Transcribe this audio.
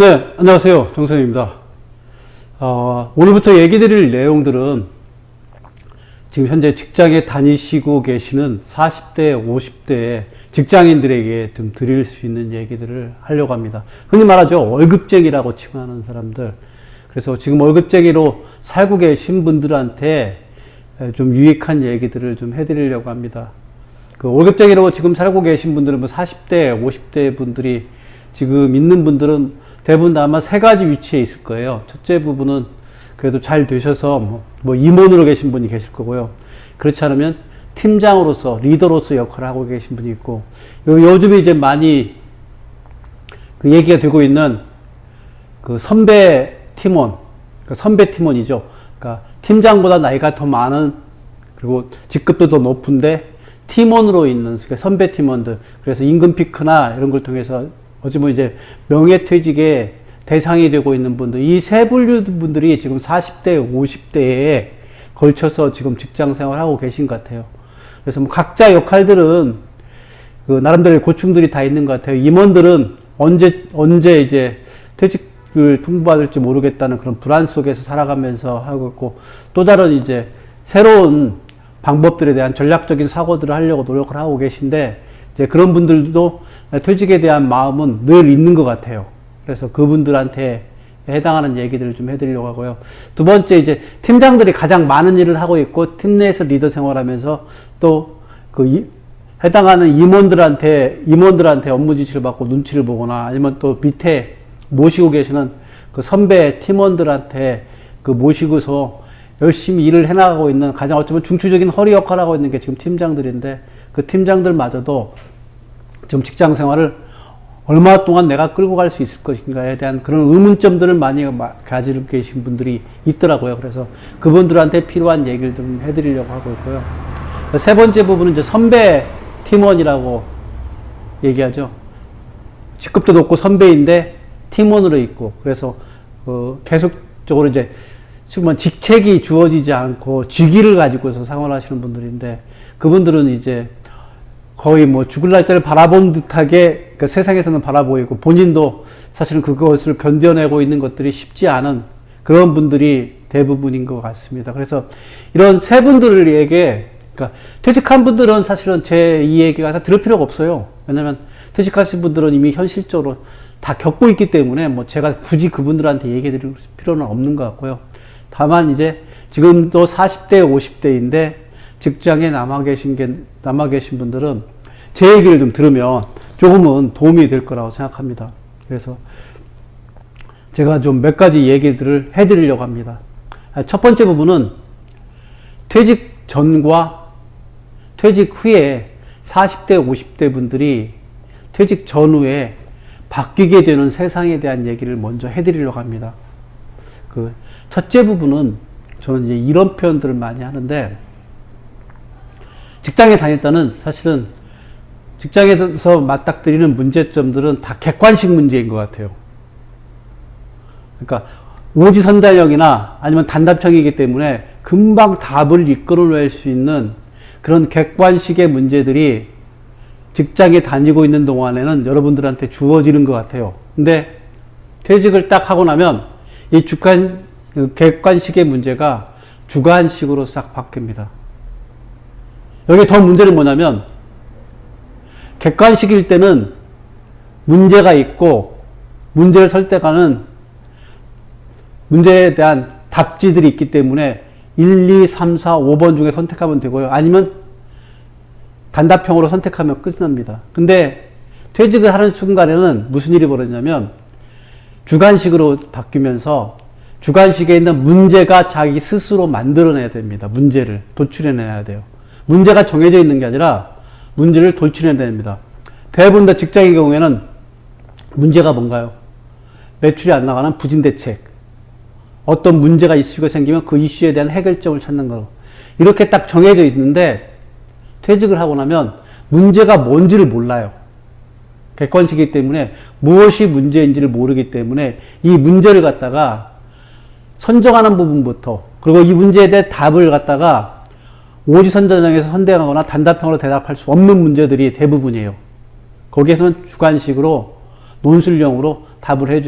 네, 안녕하세요. 정선입니다. 오늘부터 얘기 드릴 내용들은 지금 현재 직장에 다니시고 계시는 40대, 50대 직장인들에게 좀 드릴 수 있는 얘기들을 하려고 합니다. 흔히 말하죠. 월급쟁이라고 칭하는 사람들. 그래서 지금 월급쟁이로 살고 계신 분들한테 좀 유익한 얘기들을 좀 해드리려고 합니다. 그 월급쟁이로 지금 살고 계신 분들은 뭐 40대, 50대 분들이 지금 있는 분들은 대부분 다 아마 세 가지 위치에 있을 거예요. 첫째 부분은 그래도 잘 되셔서 뭐 임원으로 계신 분이 계실 거고요. 그렇지 않으면 팀장으로서, 리더로서 역할을 하고 계신 분이 있고, 요즘에 이제 많이 그 얘기가 되고 있는 그 선배 팀원, 선배 팀원이죠. 그러니까 팀장보다 나이가 더 많은, 그리고 직급도 더 높은데 팀원으로 있는 선배 팀원들. 그래서 임금 피크나 이런 걸 통해서 어찌 보면 이제 명예퇴직의 대상이 되고 있는 분들, 이 세 분류 분들이 지금 40대, 50대에 걸쳐서 지금 직장 생활하고 계신 것 같아요. 그래서 뭐 각자 역할들은 그 나름대로의 고충들이 다 있는 것 같아요. 임원들은 언제 이제 퇴직을 통보받을지 모르겠다는 그런 불안 속에서 살아가면서 하고 있고, 또 다른 이제 새로운 방법들에 대한 전략적인 사고들을 하려고 노력을 하고 계신데, 이제 그런 분들도 퇴직에 대한 마음은 늘 있는 것 같아요. 그래서 그분들한테 해당하는 얘기들을 좀 해드리려고 하고요. 두 번째, 이제 팀장들이 가장 많은 일을 하고 있고, 팀 내에서 리더 생활하면서 또 그 해당하는 임원들한테 업무 지시를 받고 눈치를 보거나, 아니면 또 밑에 모시고 계시는 그 선배 팀원들한테 그 모시고서 열심히 일을 해나가고 있는, 가장 어쩌면 중추적인 허리 역할을 하고 있는 게 지금 팀장들인데, 그 팀장들마저도 지금 직장 생활을 얼마 동안 내가 끌고 갈 수 있을 것인가에 대한 그런 의문점들을 많이 가지고 계신 분들이 있더라고요. 그래서 그분들한테 필요한 얘기를 좀 해드리려고 하고 있고요. 세 번째 부분은 이제 선배 팀원이라고 얘기하죠. 직급도 높고 선배인데 팀원으로 있고, 그래서 계속적으로 이제 지금 직책이 주어지지 않고 직위를 가지고서 생활하시는 분들인데, 그분들은 이제 거의 뭐 죽을 날짜를 바라본 듯하게 그 세상에서는 바라보이고, 본인도 사실은 그것을 견뎌내고 있는 것들이 쉽지 않은 그런 분들이 대부분인 것 같습니다. 그래서 이런 세 분들에게, 그러니까 퇴직한 분들은 사실은 제 이 얘기가 다 들을 필요가 없어요. 왜냐면 퇴직하신 분들은 이미 현실적으로 다 겪고 있기 때문에 뭐 제가 굳이 그분들한테 얘기 드릴 필요는 없는 것 같고요. 다만 이제 지금도 40대, 50대인데 직장에 남아 계신 분들은 제 얘기를 좀 들으면 조금은 도움이 될 거라고 생각합니다. 그래서 제가 좀 몇 가지 얘기들을 해드리려고 합니다. 첫 번째 부분은 퇴직 전과 퇴직 후에 40대, 50대 분들이 퇴직 전후에 바뀌게 되는 세상에 대한 얘기를 먼저 해드리려고 합니다. 그 첫째 부분은 저는 이제 이런 표현들을 많이 하는데, 직장에 다닐 때는 사실은 직장에서 맞닥뜨리는 문제점들은 다 객관식 문제인 것 같아요. 그러니까 오지선다형이나 아니면 단답형이기 때문에 금방 답을 이끌어낼 수 있는 그런 객관식의 문제들이 직장에 다니고 있는 동안에는 여러분들한테 주어지는 것 같아요. 근데 퇴직을 딱 하고 나면 이 객관식의 문제가 주관식으로 싹 바뀝니다. 여기 더 문제는 뭐냐면, 객관식일 때는 문제가 있고 문제를 설득하는 문제에 대한 답지들이 있기 때문에 1, 2, 3, 4, 5번 중에 선택하면 되고요. 아니면 단답형으로 선택하면 끝납니다. 근데 퇴직을 하는 순간에는 무슨 일이 벌어지냐면, 주관식으로 바뀌면서 주관식에 있는 문제가 자기 스스로 만들어내야 됩니다. 문제를 도출해내야 돼요. 문제가 정해져 있는 게 아니라 문제를 도출해내야 됩니다. 대부분 다 직장의 경우에는 문제가 뭔가요? 매출이 안 나가는 부진대책. 어떤 문제가 이슈가 생기면 그 이슈에 대한 해결점을 찾는 거. 이렇게 딱 정해져 있는데, 퇴직을 하고 나면 문제가 뭔지를 몰라요. 객관식이기 때문에 무엇이 문제인지를 모르기 때문에 이 문제를 갖다가 선정하는 부분부터, 그리고 이 문제에 대해 답을 갖다가 오지선다형에서 선택하거나 단답형으로 대답할 수 없는 문제들이 대부분이에요. 거기에서는 주관식으로 논술형으로 답을 해줘요.